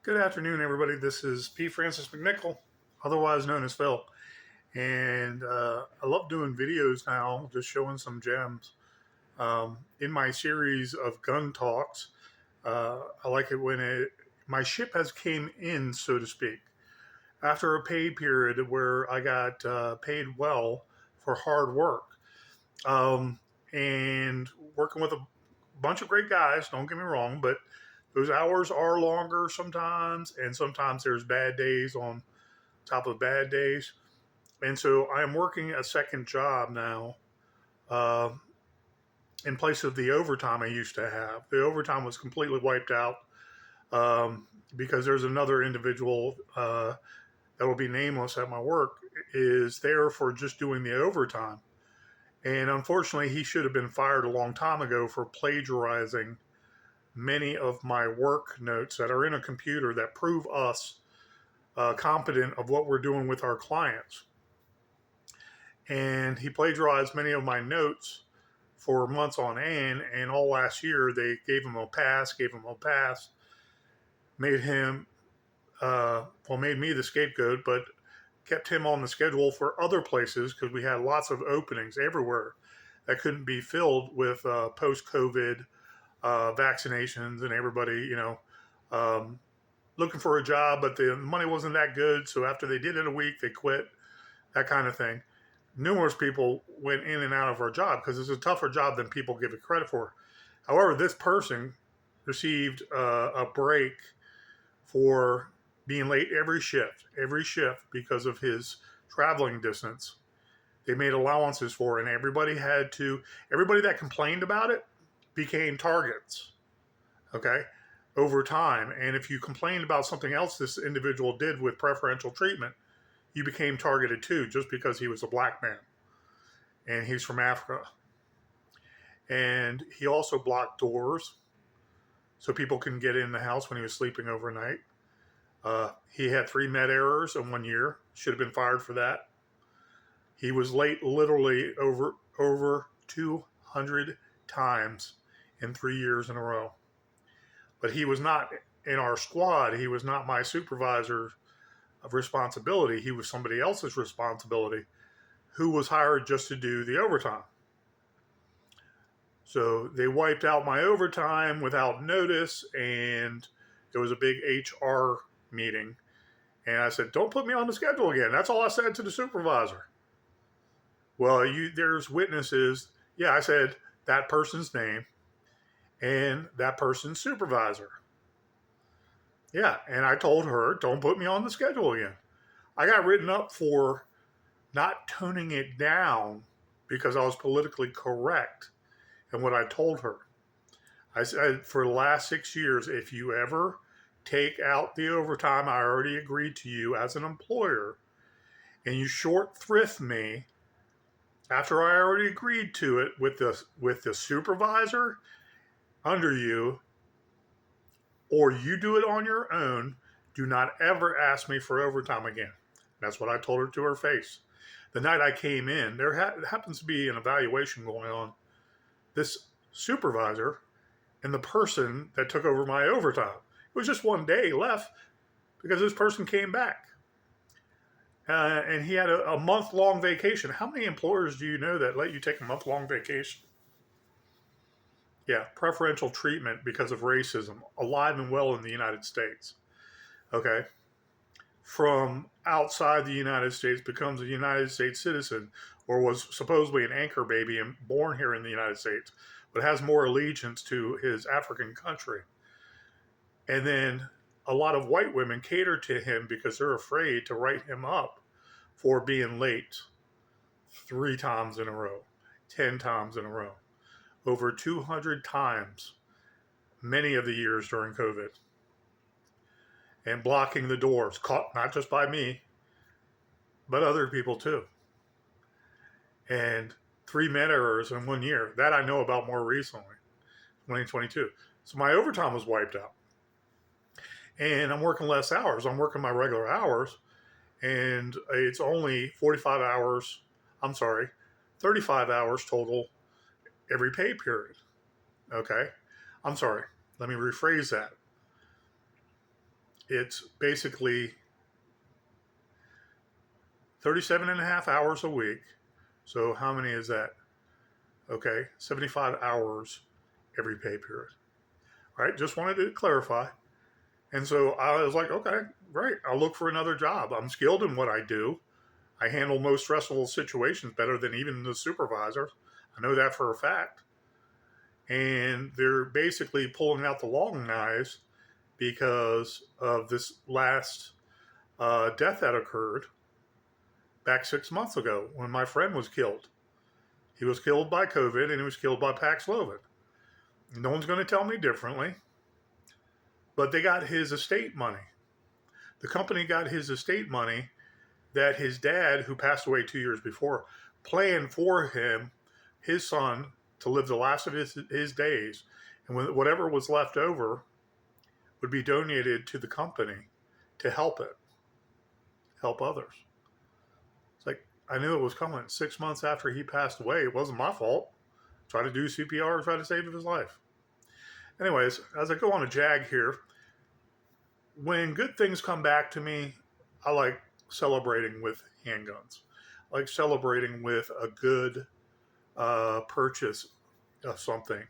Good afternoon, everybody. This is P. Francis McNichol, otherwise known as Phil. And I love doing videos now, just showing some gems. In my series of gun talks, I like it when my ship has came in, so to speak, after a pay period where I got paid well for hard work. Um, and working with a bunch of great guys, don't get me wrong, but those hours are longer sometimes, and sometimes there's bad days on top of bad days. And so I am working a second job now uh, in place of the overtime I used to have. The overtime was completely wiped out because there's another individual that will be nameless at my work is there for just doing the overtime. And unfortunately, he should have been fired a long time ago for plagiarizing many of my work notes that are in a computer that prove us competent of what we're doing with our clients. And he plagiarized many of my notes for months on end. And all last year, they gave him a pass, made him, made me the scapegoat, but kept him on the schedule for other places because we had lots of openings everywhere that couldn't be filled with post COVID vaccinations and everybody, um, looking for a job, but the money wasn't that good. So after they did it a week, they quit, that kind of thing. Numerous people went in and out of our job because it's a tougher job than people give it credit for. However, this person received a break for being late every shift because of his traveling distance. They made allowances for it, and everybody that complained about it became targets. Okay, over time. And if you complained about something else this individual did with preferential treatment, you became targeted too, just because he was a black man and he's from Africa. And he also blocked doors so people couldn't get in the house when he was sleeping overnight. He had 3 med errors in 1 year. Should have been fired for that. He was late literally over 200 times in 3 years in a row. But he was not in our squad. He was not my supervisor of responsibility. He was somebody else's responsibility who was hired just to do the overtime. So they wiped out my overtime without notice, and there was a big HR meeting. And I said, "Don't put me on the schedule again." That's all I said to the supervisor. Well, there's witnesses. Yeah, I said that person's name and that person's supervisor. Yeah, and I told her, "Don't put me on the schedule again." I got written up for not toning it down because I was politically correct in what I told her. I said, for the last 6 years, if you ever take out the overtime I already agreed to you as an employer and you short thrift me after I already agreed to it with the supervisor under you, or you do it on your own, do not ever ask me for overtime again. That's what I told her to her face. The night I came in, there happens to be an evaluation going on. This supervisor and the person that took over my overtime. It was just 1 day left because this person came back. And he had a month-long vacation. How many employers do you know that let you take a month-long vacation? Yeah, preferential treatment because of racism, alive and well in the United States. Okay. From outside the United States becomes a United States citizen, or was supposedly an anchor baby and born here in the United States, but has more allegiance to his African country. And then a lot of white women cater to him because they're afraid to write him up for being late 3 times in a row, 10 times in a row, over 200 times, many of the years during COVID, and blocking the doors, caught not just by me, but other people too. And 3 med errors in 1 year. That I know about more recently, 2022. So my overtime was wiped out. And I'm working less hours. I'm working my regular hours. And it's only 45 hours. I'm sorry, 35 hours total every pay period. Okay. I'm sorry. Let me rephrase that. it's basically 37 and a half hours a week. So how many is that? Okay, 75 hours every pay period. All right, just wanted to clarify. And so I was like, okay, great. I'll look for another job. I'm skilled in what I do. I handle most stressful situations better than even the supervisors. I know that for a fact. And they're basically pulling out the long knives because of this last death that occurred back 6 months ago when my friend was killed. He was killed by COVID and he was killed by Paxlovid. No one's going to tell me differently, but they got his estate money. The company got his estate money that his dad, who passed away 2 years before, planned for him, his son, to live the last of his days. And whatever was left over would be donated to the company to help others. It's like, I knew it was coming 6 months after he passed away. It wasn't my fault. Try to do CPR, try to save his life. Anyways, as I go on a jag here, when good things come back to me, I like celebrating with handguns. I like celebrating with a good purchase of something.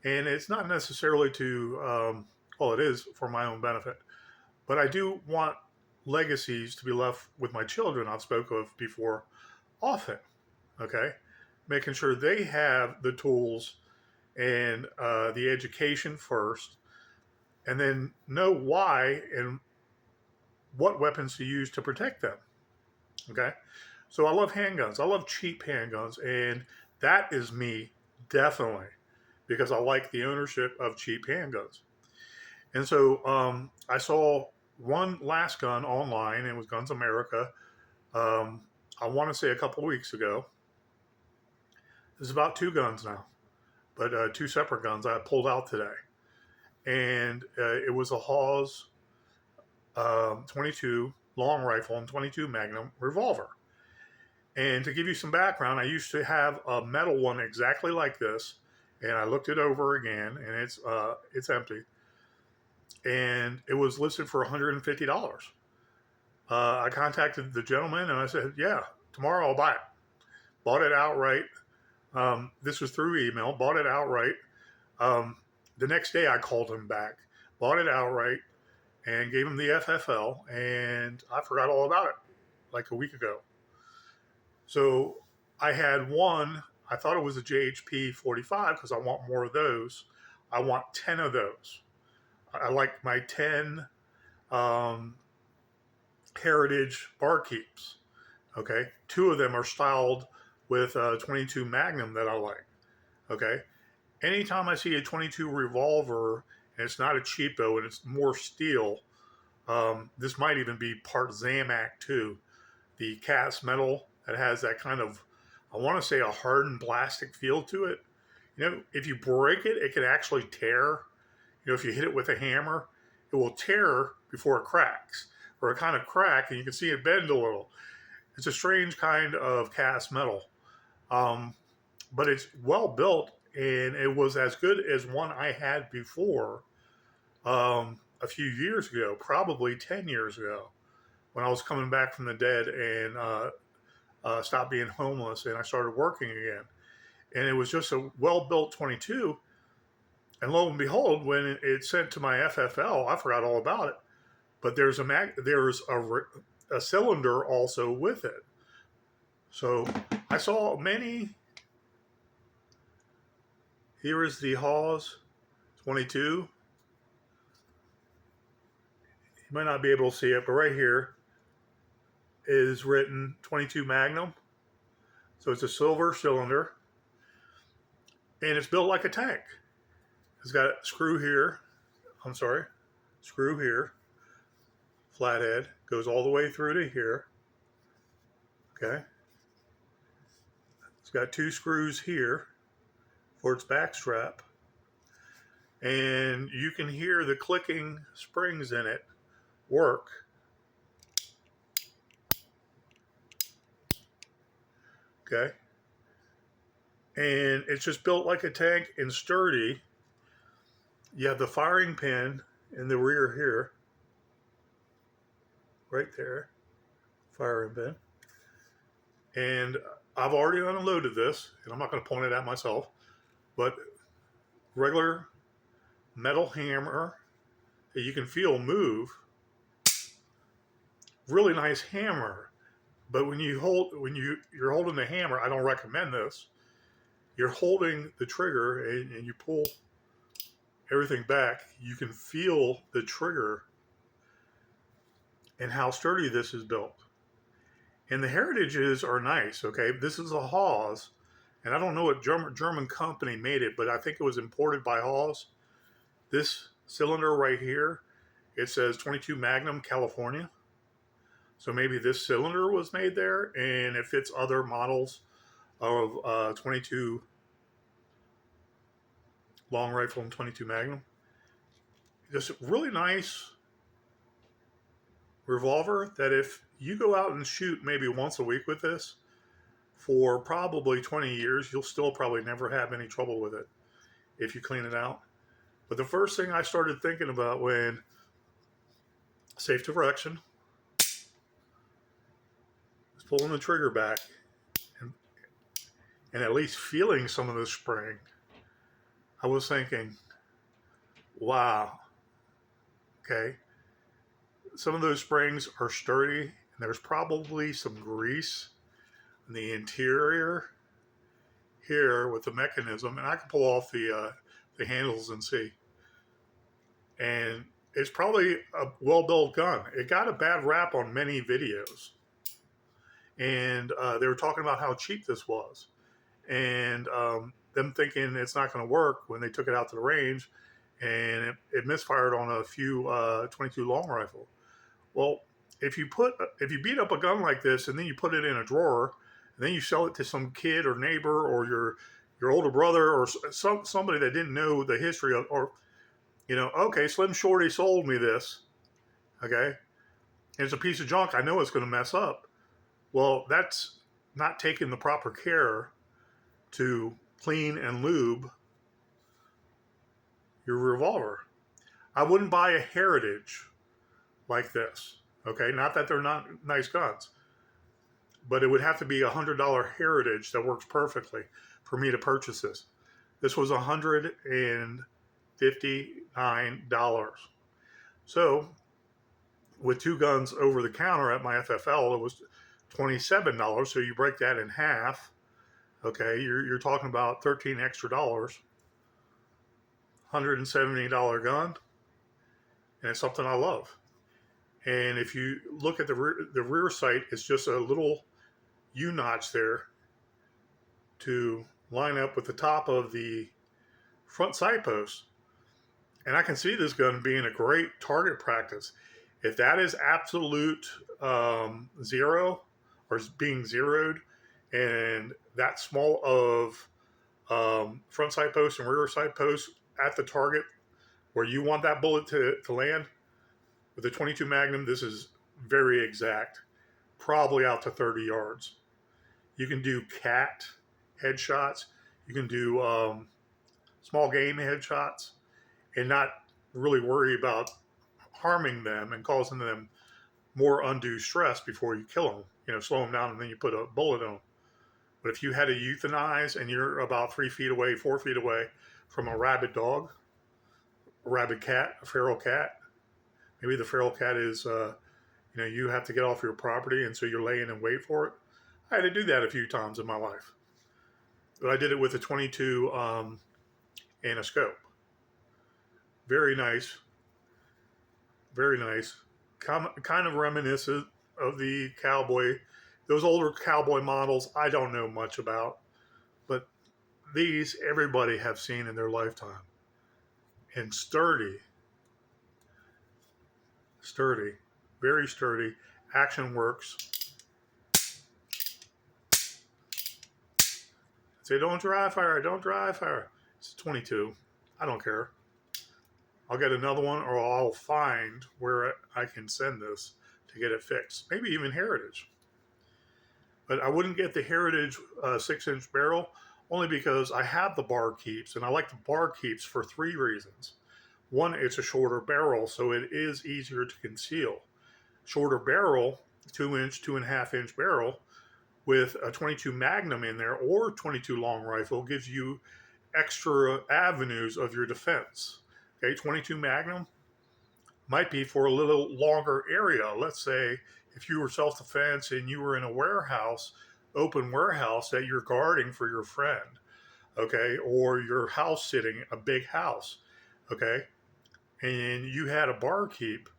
And it's not necessarily to, well, it is for my own benefit, but I do want legacies to be left with my children, I've spoken of before, often, okay? Making sure they have the tools and the education first, and then know why and what weapons to use to protect them, okay? So I love handguns. I love cheap handguns, and that is me, definitely, because I like the ownership of cheap handguns. And so I saw one last gun online, and it was Guns America. I want to say a couple of weeks ago. There's about two guns now, but two separate guns I pulled out today. And it was a Hawes 22 long rifle and 22 magnum revolver. And to give you some background, I used to have a metal one exactly like this, and I looked it over again, and it's empty. And it was listed for $150. I contacted the gentleman, and I said, yeah, tomorrow I'll buy it. Bought it outright. This was through email. Bought it outright. The next day I called him back. Bought it outright and gave him the FFL, and I forgot all about it like a week ago. So I had one, I thought it was a JHP 45 because I want more of those. I want 10 of those. I like my 10 heritage barkeeps. Okay. 2 of them are styled with a 22 Magnum that I like. Okay. Anytime I see a 22 revolver and it's not a cheapo and it's more steel, this might even be part Zamac too. The cast metal that has that kind of, I want to say, a hardened plastic feel to it. You know, if you break it, it can actually tear. You know, if you hit it with a hammer, it will tear before it cracks, or it kind of crack and you can see it bend a little. It's a strange kind of cast metal, but it's well built, and it was as good as one I had before a few years ago, probably 10 years ago, when I was coming back from the dead and stopped being homeless and I started working again. And it was just a well-built 22. And lo and behold, when it's sent to my FFL, I forgot all about it. But there's a cylinder also with it. So I saw many. Here is the Hawes 22. You might not be able to see it, but right here is written 22 Magnum. So it's a silver cylinder, and it's built like a tank. It's got a screw here. Screw here. Flathead goes all the way through to here. Okay. It's got 2 screws here for its back strap. And you can hear the clicking springs in it work. Okay. And it's just built like a tank and sturdy. You have the firing pin in the rear here. right there, firing pin. And I've already unloaded this, and I'm not going to point it at myself, but regular metal hammer that you can feel move. Really nice hammer. But when you're holding the hammer, I don't recommend this. You're holding the trigger and you pull everything back. You can feel the trigger and how sturdy this is built. And the heritages are nice. Okay, this is a Hawes, and I don't know what German company made it, but I think it was imported by Hawes. This cylinder right here, it says 22 Magnum, California. So maybe this cylinder was made there, and it fits other models of 22 long rifle and 22 Magnum. Just really nice revolver that if you go out and shoot maybe once a week with this for probably 20 years, you'll still probably never have any trouble with it if you clean it out. But the first thing I started thinking about when safe direction is pulling the trigger back and, and at least feeling some of the spring, I was thinking, wow, okay, some of those springs are sturdy, and there's probably some grease in the interior here with the mechanism, and I can pull off the handles and see. And it's probably a well-built gun. It got a bad rap on many videos, and they were talking about how cheap this was, and them thinking it's not going to work when they took it out to the range, and it misfired on a few 22 long rifle. Well, if you beat up a gun like this and then you put it in a drawer and then you sell it to some kid or neighbor or your older brother or somebody that didn't know the history of, or okay, Slim Shorty sold me this, okay, and it's a piece of junk, I know it's going to mess up. Well, that's not taking the proper care to clean and lube your revolver. I wouldn't buy a Heritage like this, okay? Not that they're not nice guns, but it would have to be $100 Heritage that works perfectly for me to purchase this. This was $159. So with two guns over the counter at my FFL, it was $27. So you break that in half, okay? You're talking about $13 extra dollars. $170 gun, and it's something I love. And if you look at the rear sight, it's just a little U-notch there to line up with the top of the front sight post. And I can see this gun being a great target practice. If that is absolute zero or is being zeroed, and that small of front sight post and rear sight post at the target where you want that bullet to land, with the 22 Magnum, this is very exact, probably out to 30 yards. You can do cat headshots. You can do small game headshots and not really worry about harming them and causing them more undue stress before you kill them. Slow them down and then you put a bullet in them. But if you had to euthanize and you're about 3 feet away, 4 feet away from a rabid dog, a rabid cat, a feral cat, maybe the feral cat is, you have to get off your property, and so you're laying in wait for it. I had to do that a few times in my life. But I did it with a 22 and a scope. Very nice. Very nice. Kind of reminiscent of the cowboy. Those older cowboy models I don't know much about. But these, everybody have seen in their lifetime. And sturdy. Sturdy. Very sturdy. Action works. Say, don't dry fire, don't dry fire. It's 22. I don't care. I'll get another one, or I'll find where I can send this to get it fixed. Maybe even Heritage. But I wouldn't get the Heritage 6-inch barrel, only because I have the bar keeps, and I like the bar keeps for 3 reasons. One, it's a shorter barrel, so it is easier to conceal. shorter barrel, 2-inch, 2.5-inch barrel with a 22 Magnum in there or 22 long rifle gives you extra avenues of your defense. Okay, 22 Magnum might be for a little longer area. Let's say if you were self-defense and you were in a warehouse, open warehouse that you're guarding for your friend, okay, or you're house sitting a big house, okay, and you had a barkeep,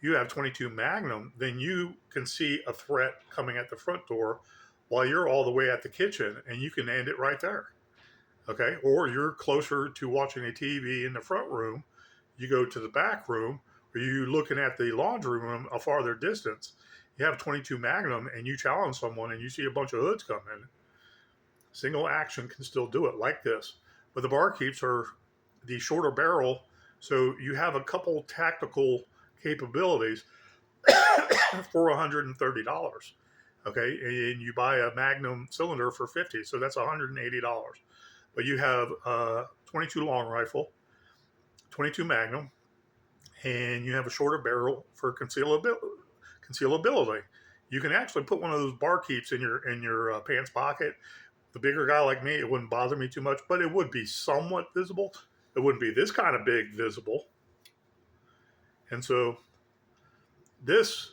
you have 22 Magnum, then you can see a threat coming at the front door while you're all the way at the kitchen, and you can end it right there, okay? Or you're closer to watching a TV in the front room, you go to the back room, or you looking at the laundry room a farther distance, you have 22 Magnum, and you challenge someone, and you see a bunch of hoods come in. Single action can still do it like this, but the barkeeps are the shorter barrel, so you have a couple tactical capabilities for $130. Okay, and you buy a Magnum cylinder for $50, so that's $180. But you have a 22 long rifle, 22 Magnum, and you have a shorter barrel for concealability. You can actually put one of those barkeeps in your pants pocket. The bigger guy like me, it wouldn't bother me too much, but it would be somewhat visible. It wouldn't be this kind of big visible. And so this,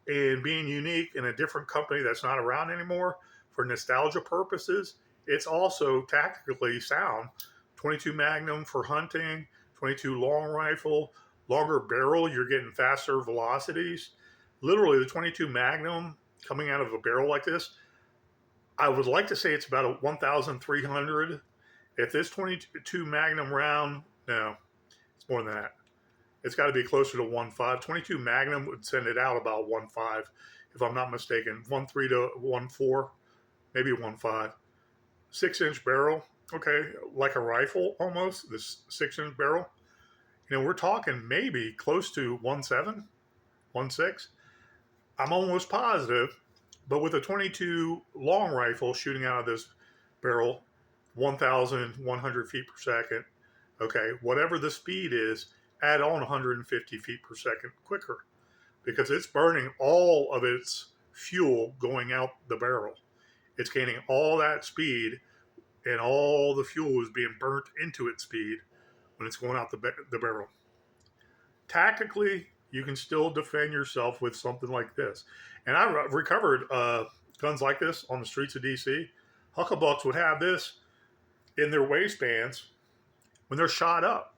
and being unique in a different company that's not around anymore for nostalgia purposes, it's also tactically sound. 22 Magnum for hunting, 22 long rifle, longer barrel, you're getting faster velocities. Literally the 22 Magnum coming out of a barrel like this, I would like to say it's about a 1,300. If this 22 Magnum round, no, it's more than that. It's got to be closer to 1.5. 22 Magnum would send it out about 1.5, if I'm not mistaken. 1.3 to 1.4, maybe 1.5. 6-inch barrel, okay, like a rifle almost, this 6-inch barrel. You know, we're talking maybe close to 1.7, 1.6. I'm almost positive, but with a 22 long rifle shooting out of this barrel, 1,100 feet per second, okay, whatever the speed is, add on 150 feet per second quicker, because it's burning all of its fuel going out the barrel. It's gaining all that speed, and all the fuel is being burnt into its speed when it's going out the barrel. Tactically, you can still defend yourself with something like this. And I recovered guns like this on the streets of DC. Hucklebucks would have this in their waistbands when they're shot up,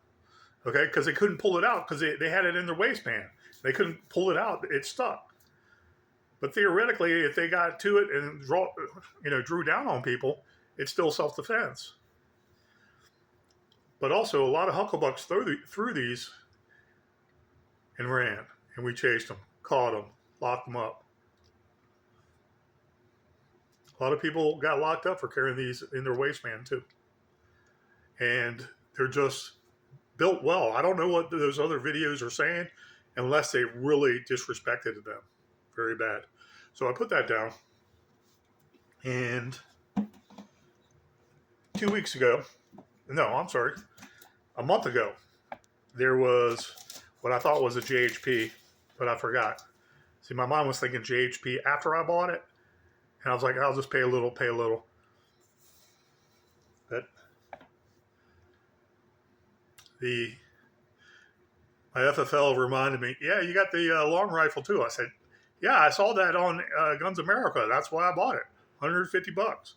okay? Because they couldn't pull it out because they had it in their waistband. They couldn't pull it out. It stuck. But theoretically, if they got to it and drew down on people, it's still self-defense. But also, a lot of Hucklebucks threw these and ran. And we chased them, caught them, locked them up. A lot of people got locked up for carrying these in their waistband too. And they're just built well. I don't know what those other videos are saying unless they really disrespected them very bad. So I put that down. And 2 weeks ago, a month ago, there was what I thought was a JHP, but I forgot. See, my mom was thinking JHP after I bought it. And I was like, I'll just pay a little. But my FFL reminded me, yeah, you got the long rifle too. I said, yeah, I saw that on Guns America. That's why I bought it. $150.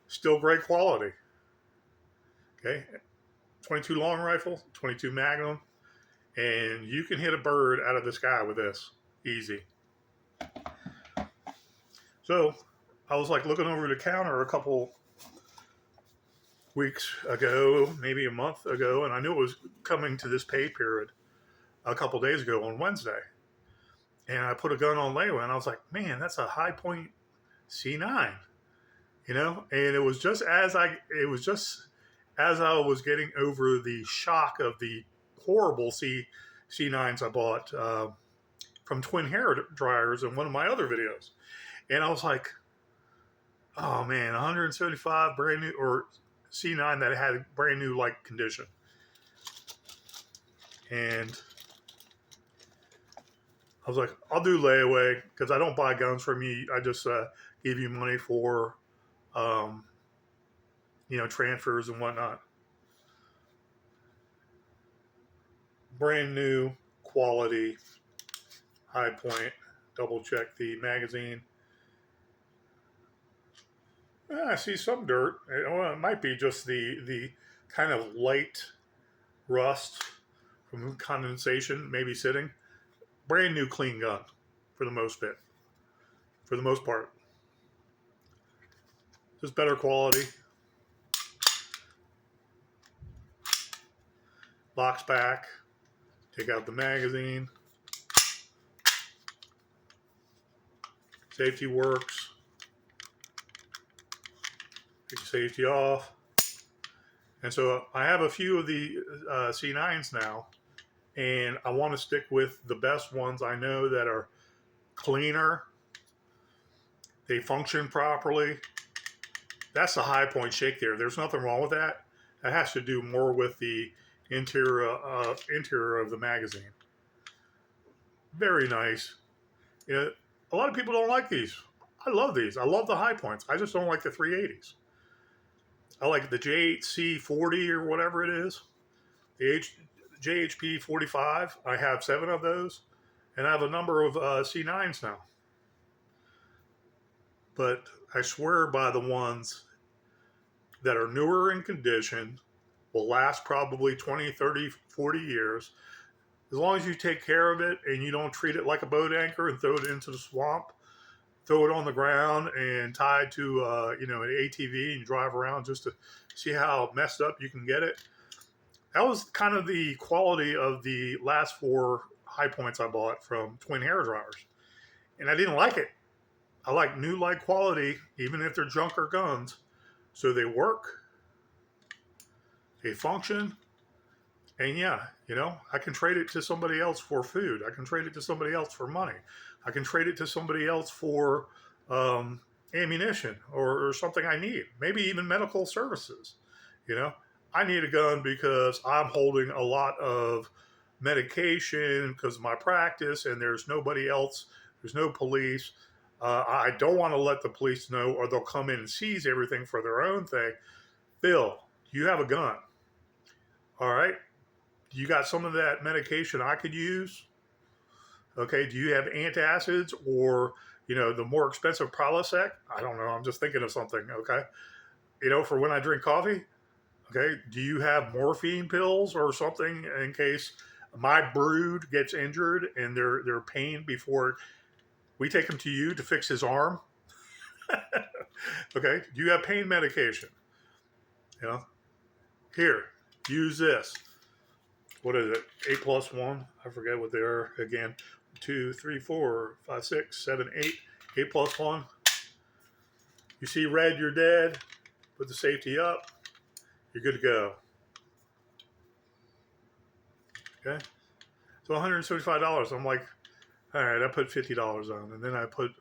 Still great quality. Okay. 22 long rifle, 22 Magnum. And you can hit a bird out of the sky with this. Easy. So I was like looking over the counter a couple weeks ago, maybe a month ago, and I knew it was coming to this pay period a couple days ago on Wednesday. And I put a gun on layaway, and I was like, man, that's a Highpoint C9, and it was just as I was getting over the shock of the horrible C9s I bought from Twin Hair Dryers in one of my other videos. And I was like, oh man, 175 brand new, or C9 that had brand new like condition. And I was like, I'll do layaway because I don't buy guns from you. I just give you money for, um, transfers and whatnot. Brand new quality Highpoint. Double check the magazine. I see some dirt. It might be just the kind of light rust from condensation, maybe sitting. Brand new clean gun for the most bit. For the most part. Just better quality. Box back. Take out the magazine. Safety works. Take the safety off. And so I have a few of the C9s now, and I want to stick with the best ones I know that are cleaner. They function properly. That's the Highpoint shake there. There's nothing wrong with that. That has to do more with the interior of the magazine. Very nice. A lot of people don't like these. I love these. I love the Highpoints. I just don't like the 380s. I like the J8C40 or whatever it is. The JHP 45. I have 7 of those, and I have a number of C9s now. But I swear by the ones that are newer in condition, will last probably 20, 30, 40 years. As long as you take care of it and you don't treat it like a boat anchor and throw it into the swamp, throw it on the ground and tie it to an ATV and drive around just to see how messed up you can get it. That was kind of the quality of the last 4 Highpoints I bought from Twin Hair Dryers. And I didn't like it. I like new light quality, even if they're junker guns. So they work, they function, and I can trade it to somebody else for food. I can trade it to somebody else for money. I can trade it to somebody else for ammunition or something I need. Maybe even medical services. I need a gun because I'm holding a lot of medication because of my practice, and there's nobody else. There's no police. I don't want to let the police know, or they'll come in and seize everything for their own thing. Bill, you have a gun. All right. You got some of that medication I could use? Okay. Do you have antacids or, the more expensive Prilosec? I don't know. I'm just thinking of something. Okay. For when I drink coffee. Okay. Do you have morphine pills or something in case my brood gets injured and they're pain before we take him to you to fix his arm? Okay. Do you have pain medication? Here, use this. What is it? 8+1. I forget what they are again. 2, 3, 4, 5, 6, 7, 8. 8+1. You see red, you're dead. Put the safety up. You're good to go. Okay. So $175. I'm like, all right, I put $50 on, and then I put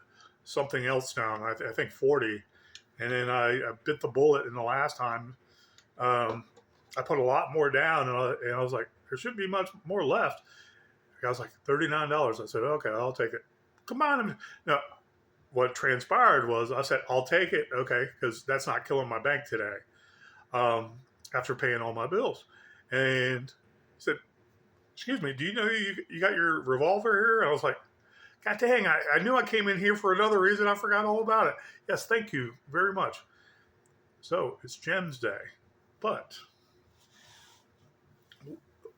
something else down. I think 40, and then I bit the bullet in the last time. I put a lot more down, and I was like, there shouldn't be much more left. I was like, $39. I said, okay, I'll take it. Come on. No, what transpired was I said, I'll take it, okay, because that's not killing my bank today after paying all my bills. And he said, excuse me, do you know you got your revolver here? And I was like, God dang, I knew I came in here for another reason. I forgot all about it. Yes, thank you very much. So it's Gems Day. But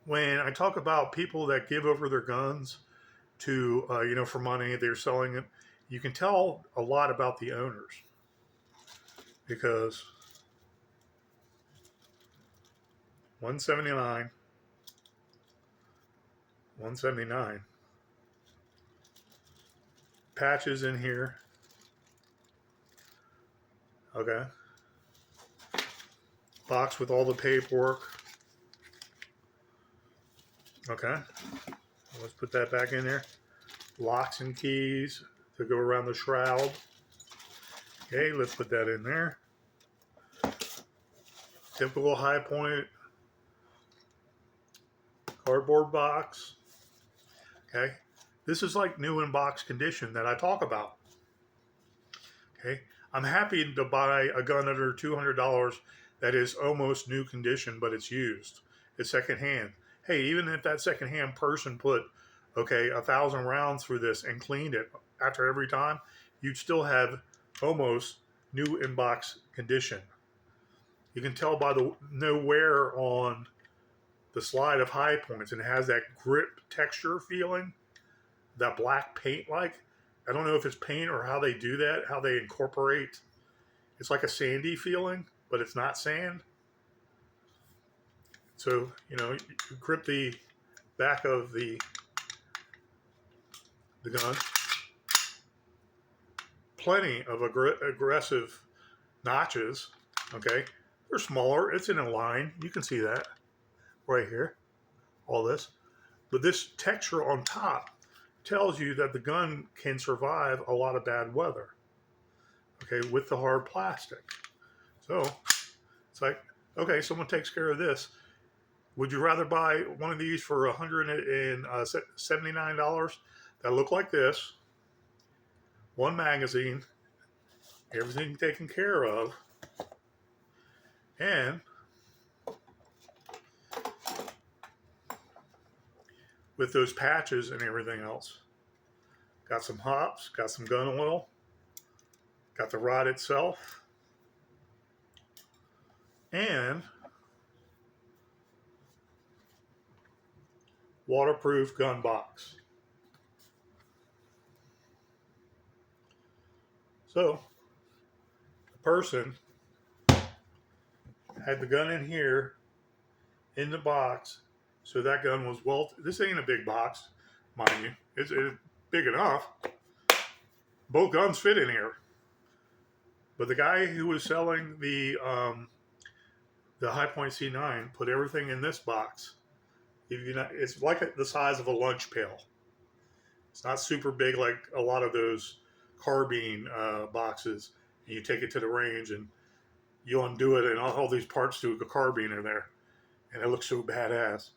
when I talk about people that give over their guns to, for money, they're selling it, you can tell a lot about the owners. Because 179, 179. Patches in here. Okay. Box with all the paperwork. Okay. Let's put that back in there. Locks and keys to go around the shroud. Okay, let's put that in there. Typical Highpoint cardboard box. Okay. This is like new in box condition that I talk about. Okay, I'm happy to buy a gun under $200 that is almost new condition, but it's used. It's secondhand. Hey, even if that secondhand person put, okay, 1,000 rounds through this and cleaned it after every time, you'd still have almost new in box condition. You can tell by the no wear on the slide of Highpoints, and it has that grip texture feeling, that black paint like. I don't know if it's paint or how they do that, how they incorporate. It's like a sandy feeling, but it's not sand. So, you grip the back of the gun. Plenty of aggressive notches. Okay, they're smaller. It's in a line. You can see that right here. All this, but this texture on top tells you that the gun can survive a lot of bad weather. Okay, with the hard plastic. So it's like, okay, someone takes care of this. Would you rather buy one of these for $179 that look like this? One magazine, everything taken care of, and with those patches and everything else. Got some hops, got some gun oil, got the rod itself, and waterproof gun box. So the person had the gun in here in the box, so that gun was this ain't a big box, mind you. It's big enough. Both guns fit in here. But the guy who was selling the Highpoint C9 put everything in this box. It's like the size of a lunch pail. It's not super big like a lot of those carbine boxes. And you take it to the range and you undo it, and all these parts to a carbine are there, and it looks so badass.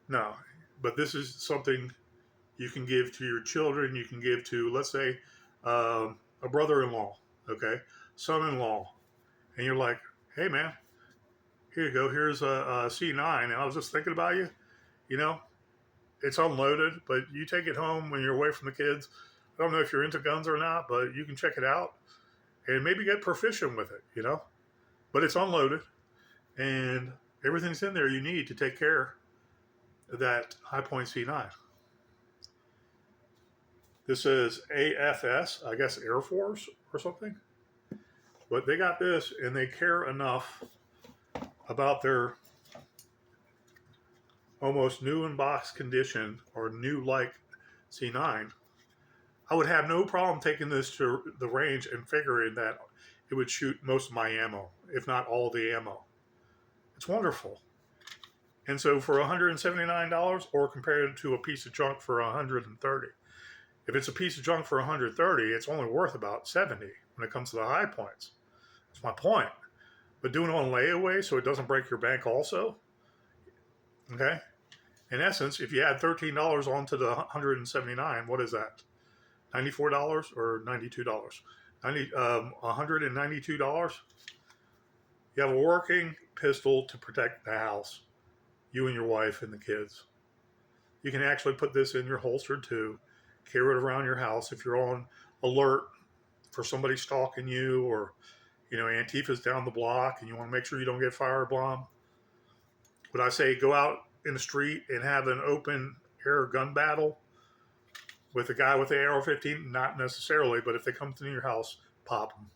No, but this is something you can give to your children. You can give to, let's say, a brother-in-law, okay, son-in-law, and you're like, hey man, here you go. Here's a C9, and I was just thinking about you. It's unloaded, but you take it home when you're away from the kids. I don't know if you're into guns or not, but you can check it out and maybe get proficient with it, But it's unloaded, and everything's in there you need to take care of that Highpoint C9. This is AFS, I guess Air Force or something. But they got this, and they care enough about their almost new in box condition or new like C9. I would have no problem taking this to the range and figuring that it would shoot most of my ammo, if not all the ammo. It's wonderful. And so for $179, or compared to a piece of junk for $130. If it's a piece of junk for $130, it's only worth about $70 when it comes to the Highpoints. That's my point. But doing it on layaway so it doesn't break your bank also, okay? In essence, if you add $13 onto the $179, what is that? $94 or $92? $192. You have a working pistol to protect the house, you and your wife and the kids. You can actually put this in your holster too. Carry it around your house if you're on alert for somebody stalking you, or Antifa's down the block and you want to make sure you don't get firebombed. Would I say go out in the street and have an open air gun battle with a guy with the AR-15? Not necessarily, but if they come to your house, pop them.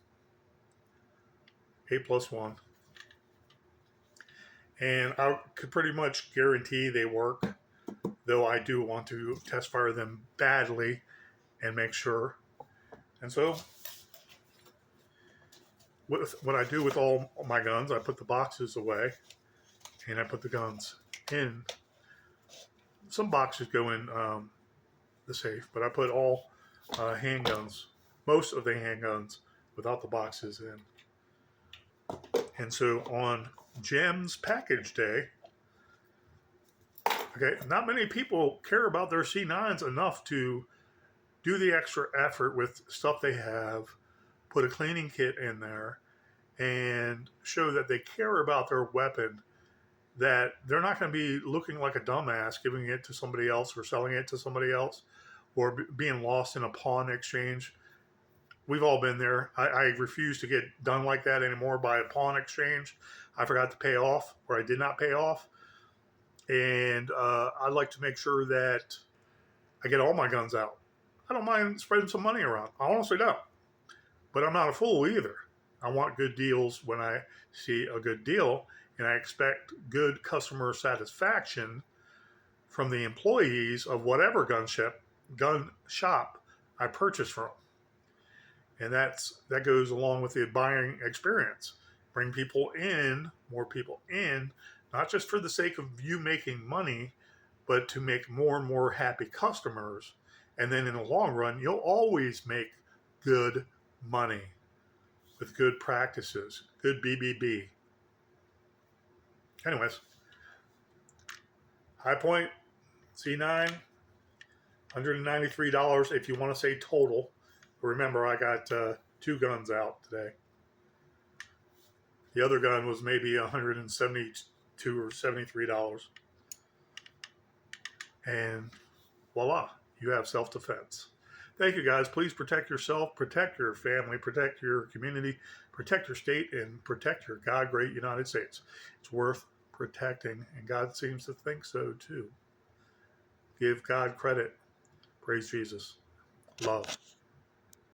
8+1. And I could pretty much guarantee they work, though I do want to test fire them badly and make sure. And so what I do with all my guns, I put the boxes away and I put the guns in. Some boxes go in the safe, but I put all handguns, most of the handguns, without the boxes in. And so on Jim's package day, Okay, not many people care about their C9s enough to do the extra effort with stuff they have, put a cleaning kit in there, and show that they care about their weapon, that they're not going to be looking like a dumbass giving it to somebody else or selling it to somebody else or being lost in a pawn exchange. We've all been there. I refuse to get done like that anymore by a pawn exchange. I forgot to pay off or I did not pay off. And I like to make sure that I get all my guns out. I don't mind spreading some money around. I honestly don't. But I'm not a fool either. I want good deals when I see a good deal, and I expect good customer satisfaction from the employees of whatever gun shop I purchase from. And that goes along with the buying experience. Bring people in, more people in, not just for the sake of you making money, but to make more and more happy customers. And then in the long run, you'll always make good money with good practices, good BBB. Anyways, Highpoint C9, $193 if you want to say total. Remember, I got 2 guns out today. The other gun was maybe $172 or $73. And voila, you have self-defense. Thank you, guys. Please protect yourself, protect your family, protect your community, protect your state, and protect your God great United States. It's worth protecting, and God seems to think so too. Give God credit. Praise Jesus. Love.